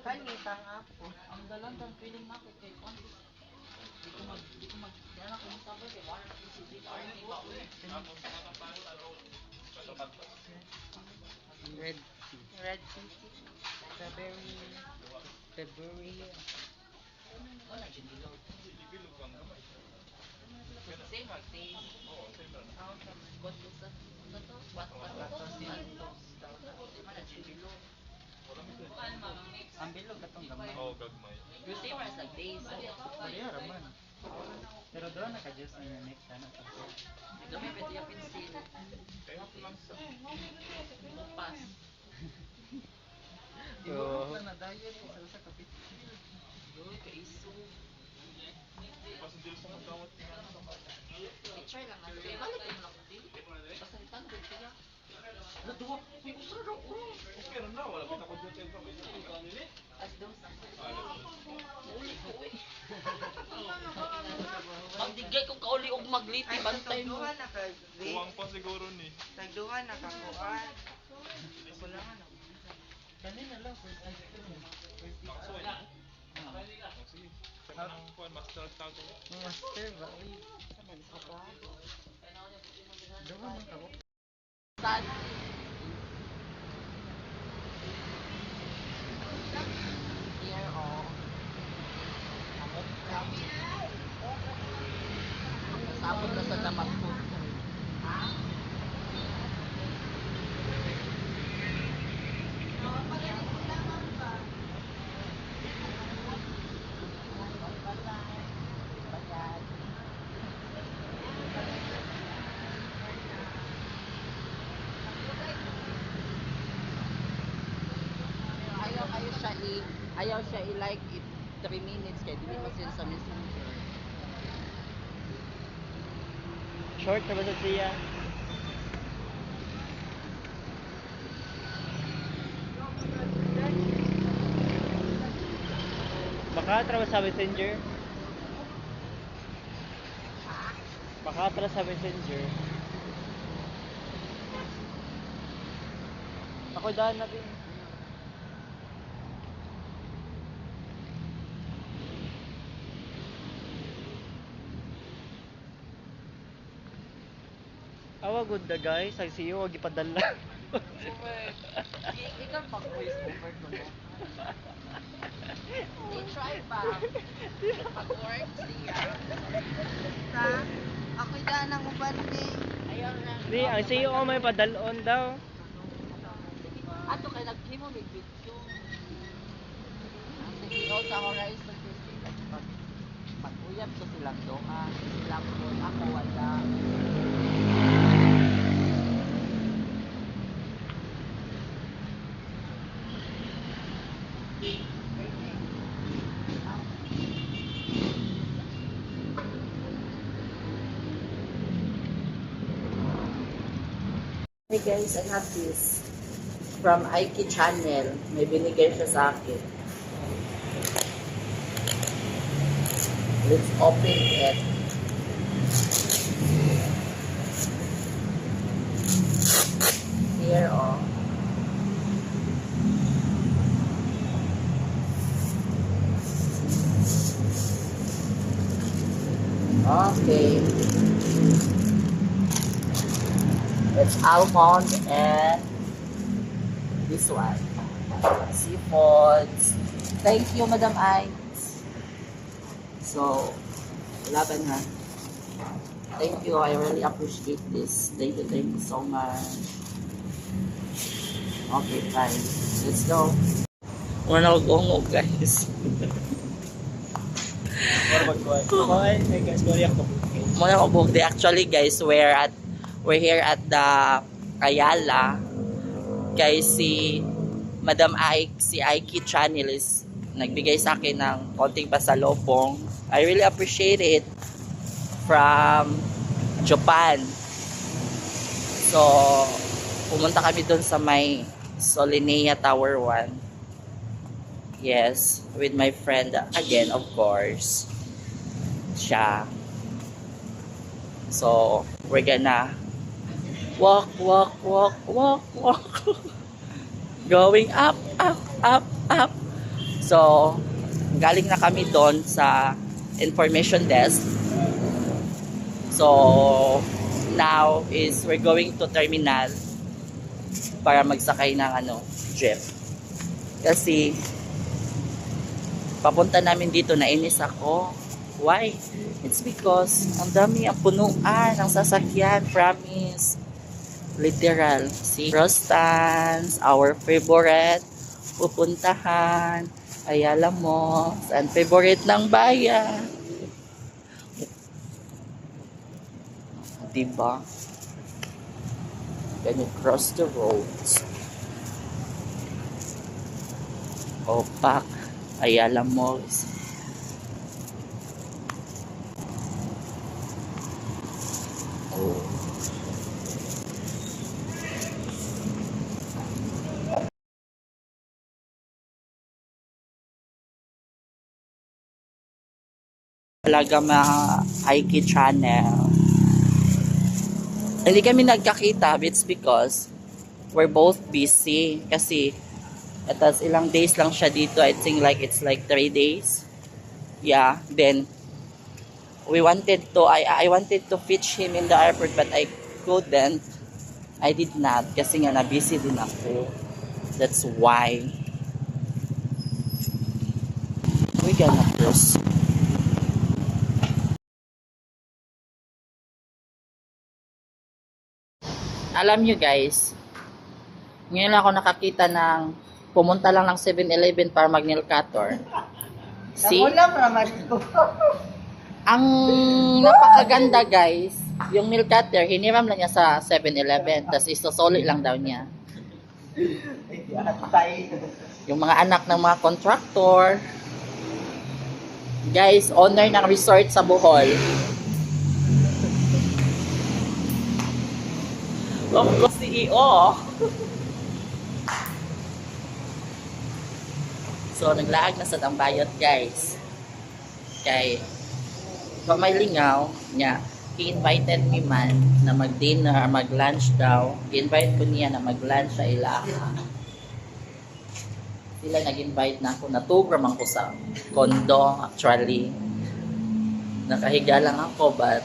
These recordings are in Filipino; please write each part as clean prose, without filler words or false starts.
Pangitang ako. Ang dalandang feeling market kay Kondo. Di ko mag yan ako ng sabi kay wala na si Zika ay iba ulit. Red tea. Red tea. Strawberry. February. Wala din dilo. Same like taste. But sa to, what di man na dilo. Ang bilog katong gamay. Oo, gagmay. You same as like taste. Pareha raman. Pero doon naka-juice na yung next ano. Dami pwede yung pinsil. Kaya lang sa... Pas. Ibubok na na diet isa sa kapit. Doon kay iso. Kasi dito sa magawat niya. I-try lang natin. Kaya balik ko lang din. Pasalitan ko siya. Naduwa. May usra daw ko. Okay na, wala pa ako dito sa As daw sa. Uli ko eh. Magdigay kong kauli og magliti. Bantay mo. Tagduhan na ka. Kuwang pa siguro ni. Tagduhan na ka kuan. Kulangan ako. Kanina lang first time ko. Nakasuway na. Sige. Saka ng kuwan, master tago. Master ba? Uy. Duhan man ka ko. Sad. Here oh. Sabot na sa dapat ko. Ayaw siya i-like it 3 minutes kaya dili pa sila sa messenger. Short na ba sa siya? Baka atras sa messenger. Baka atras sa messenger. Ako daan na din. Awa good na guys, ang CEO wag ipadala. Ikaw mag-voice over ko mo. I-try ba? Mag-work siya. Sa ako'y daan ng uban ni. Ayaw na. Di, ang CEO may padalon daw. Ato kay naghimo may video. Ang CEO sa Horizon Festival. Pag-uyab ko silang doha. Silang doon. Ako wala. Hey guys, I have this from Aiki Channel. May binigay siya sa akin. Let's open it. Here, oh. Okay. It's almond and this one. Seafoods. Thank you, Madam Ice. So, laban ha. Thank you. I really appreciate this. Thank you so much. Okay, fine. Let's go. Muna ako gungog, guys. Muna ako buhok. Actually, guys, we're here at the Ayala. Guys, si Madam Ike, si Aiki Channel is nagbigay sa akin ng konting pasalubong. I really appreciate it from Japan. So, pumunta kami dun sa may Solinea Tower 1. Yes, with my friend again, of course. Siya. So, we're gonna walk. Going up. So, galing na kami doon sa information desk. So, now is we're going to terminal para magsakay ng jeep. Kasi, papunta namin dito, nainis ako. Why? It's because ang dami ang punuan ng sasakyan, promise. Literal. See, Rostans, our favorite pupuntahan. Ayala mo, ang favorite ng bayan. Diba? Can you cross the roads? Opak, Ayala Malls. Oh. Talaga mga Aiki channel. Hindi kami nagkakita, it's because we're both busy. Kasi etas ilang days lang siya dito. I think it's like 3 days. Yeah, then we wanted to, I wanted to fetch him in the airport but I couldn't. I did not kasi nga na-busy din ako. That's why. We gonna cross. Alam nyo guys, ngayon ako nakakita ng pumunta lang ng 7-Eleven para mag-nail cutter. See? Ang napakaganda guys, yung nail cutter, hiniram lang niya sa 7-Eleven, tapos isosoli lang daw niya. Yung mga anak ng mga contractor, guys, owner ng resort sa Bohol. Ako CEO. So, naglaag na sa tambayot, guys. Kay, kung may lingaw, niya, he-invited me man na mag-dinner, mag-lunch daw. I-invite ko niya na mag-lunch sa ilaha. Sila nag-invite na ako. Natugram ako sa condo, actually. Nakahiga lang ako, but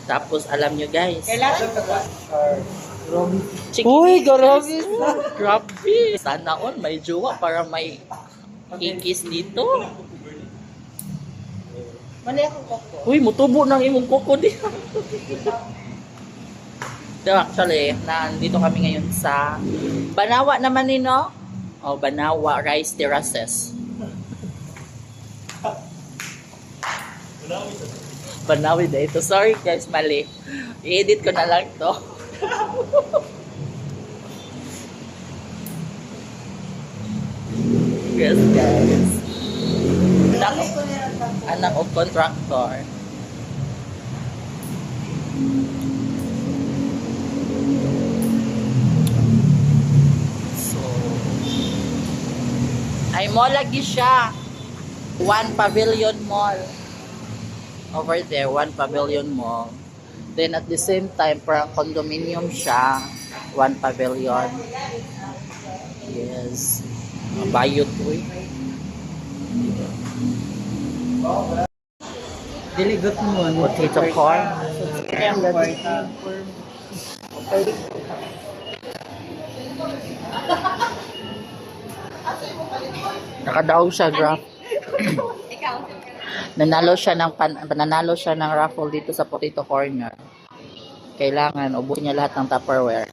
tapos, alam nyo guys. Uy, grabe. Grabe. Sana on, may jowa para may kikis dito. Mali akong koko. Uy, mutubo ng imong koko dito. So, actually, nandito kami ngayon sa Banawa naman no? Oh, Banawa Rice Terraces. Banawi na ito. Sorry guys, mali. I-edit ko na lang to. Yes guys. Anak o contractor. So, ay mall lagi siya. One Pavilion Mall. Over there, One Pavilion Mall. Then at the same time, parang condominium siya. One Pavilion. Yes. Bayot ko eh. Diligot mo. Potato corn. Nakadaog siya, graph. Nanalo siya ng raffle dito sa Potato Corner. Kailangan ubusin niya lahat ng Tupperware.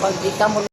Pag di ka mo